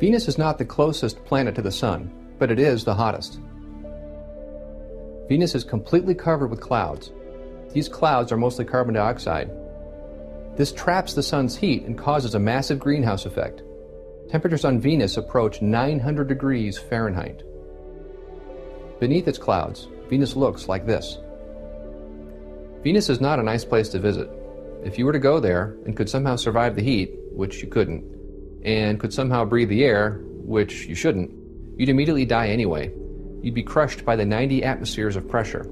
Venus is not the closest planet to the Sun, but it is the hottest. Venus is completely covered with clouds. These clouds are mostly carbon dioxide. This traps the Sun's heat and causes a massive greenhouse effect. Temperatures on Venus approach 900 degrees Fahrenheit. Beneath its clouds, Venus looks like this. Venus is not a nice place to visit. If you were to go there and could somehow survive the heat, which you couldn't, and could somehow breathe the air, which you shouldn't, you'd immediately die anyway. You'd be crushed by the 90 atmospheres of pressure.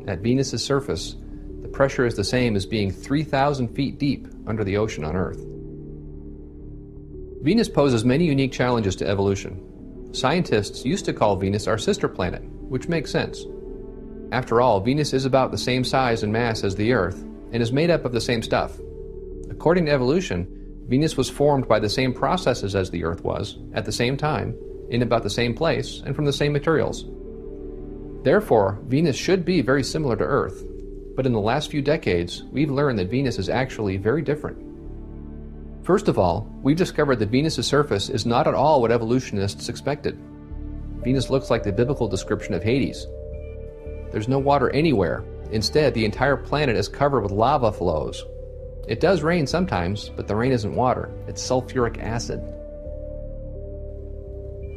At Venus's surface, the pressure is the same as being 3,000 feet deep under the ocean on Earth. Venus poses many unique challenges to evolution. Scientists used to call Venus our sister planet, which makes sense. After all, Venus is about the same size and mass as the Earth, and is made up of the same stuff. According to evolution, Venus was formed by the same processes as the Earth was, at the same time, in about the same place, and from the same materials. Therefore, Venus should be very similar to Earth, but in the last few decades, we've learned that Venus is actually very different. First of all, we've discovered that Venus's surface is not at all what evolutionists expected. Venus looks like the biblical description of Hades. There's no water anywhere. Instead, the entire planet is covered with lava flows. It does rain sometimes, but the rain isn't water, it's sulfuric acid.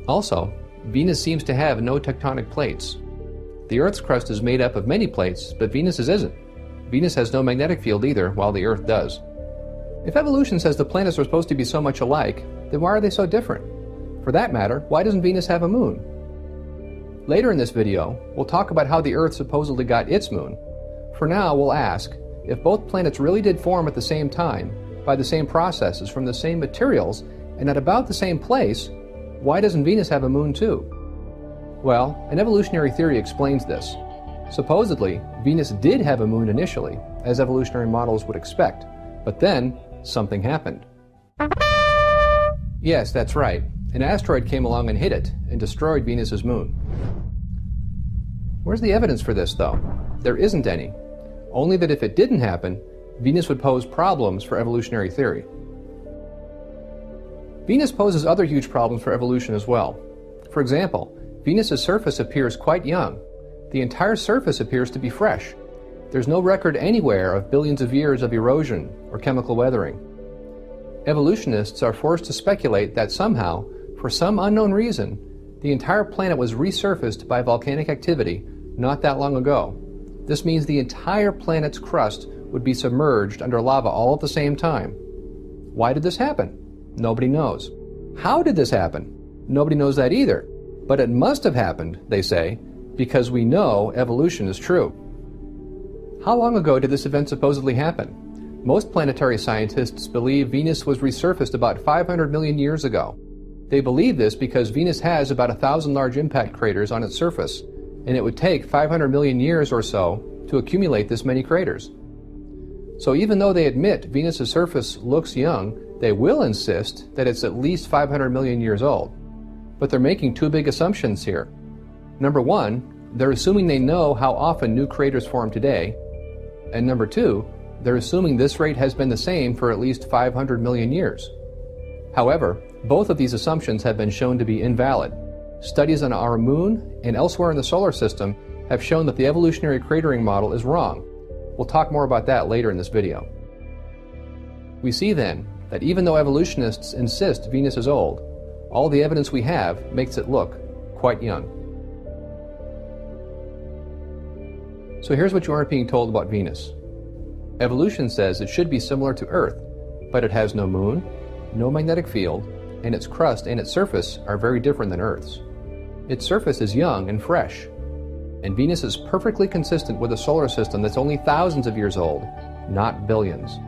Also, Venus seems to have no tectonic plates. The Earth's crust is made up of many plates, but Venus's isn't. Venus has no magnetic field either, while the Earth does. If evolution says the planets are supposed to be so much alike, then why are they so different? For that matter, why doesn't Venus have a moon? Later in this video, we'll talk about how the Earth supposedly got its moon. For now, we'll ask, if both planets really did form at the same time, by the same processes, from the same materials, and at about the same place, why doesn't Venus have a moon too? Well, an evolutionary theory explains this. Supposedly, Venus did have a moon initially, as evolutionary models would expect, but then something happened. Yes, that's right. An asteroid came along and hit it, and destroyed Venus's moon. Where's the evidence for this, though? There isn't any. Only that if it didn't happen, Venus would pose problems for evolutionary theory. Venus poses other huge problems for evolution as well. For example, Venus's surface appears quite young. The entire surface appears to be fresh. There's no record anywhere of billions of years of erosion or chemical weathering. Evolutionists are forced to speculate that somehow, for some unknown reason, the entire planet was resurfaced by volcanic activity not that long ago. This means the entire planet's crust would be submerged under lava all at the same time. Why did this happen? Nobody knows. How did this happen? Nobody knows that either. But it must have happened, they say, because we know evolution is true. How long ago did this event supposedly happen? Most planetary scientists believe Venus was resurfaced about 500 million years ago. They believe this because Venus has about 1,000 large impact craters on its surface, and it would take 500 million years or so to accumulate this many craters. So even though they admit Venus's surface looks young, they will insist that it's at least 500 million years old. But they're making two big assumptions here. Number one, they're assuming they know how often new craters form today. And number two, they're assuming this rate has been the same for at least 500 million years. However, both of these assumptions have been shown to be invalid. Studies on our moon and elsewhere in the solar system have shown that the evolutionary cratering model is wrong. We'll talk more about that later in this video. We see then that even though evolutionists insist Venus is old, all the evidence we have makes it look quite young. So here's what you aren't being told about Venus. Evolution says it should be similar to Earth, but it has no moon, no magnetic field, and its crust and its surface are very different than Earth's. Its surface is young and fresh, and Venus is perfectly consistent with a solar system that's only thousands of years old, not billions.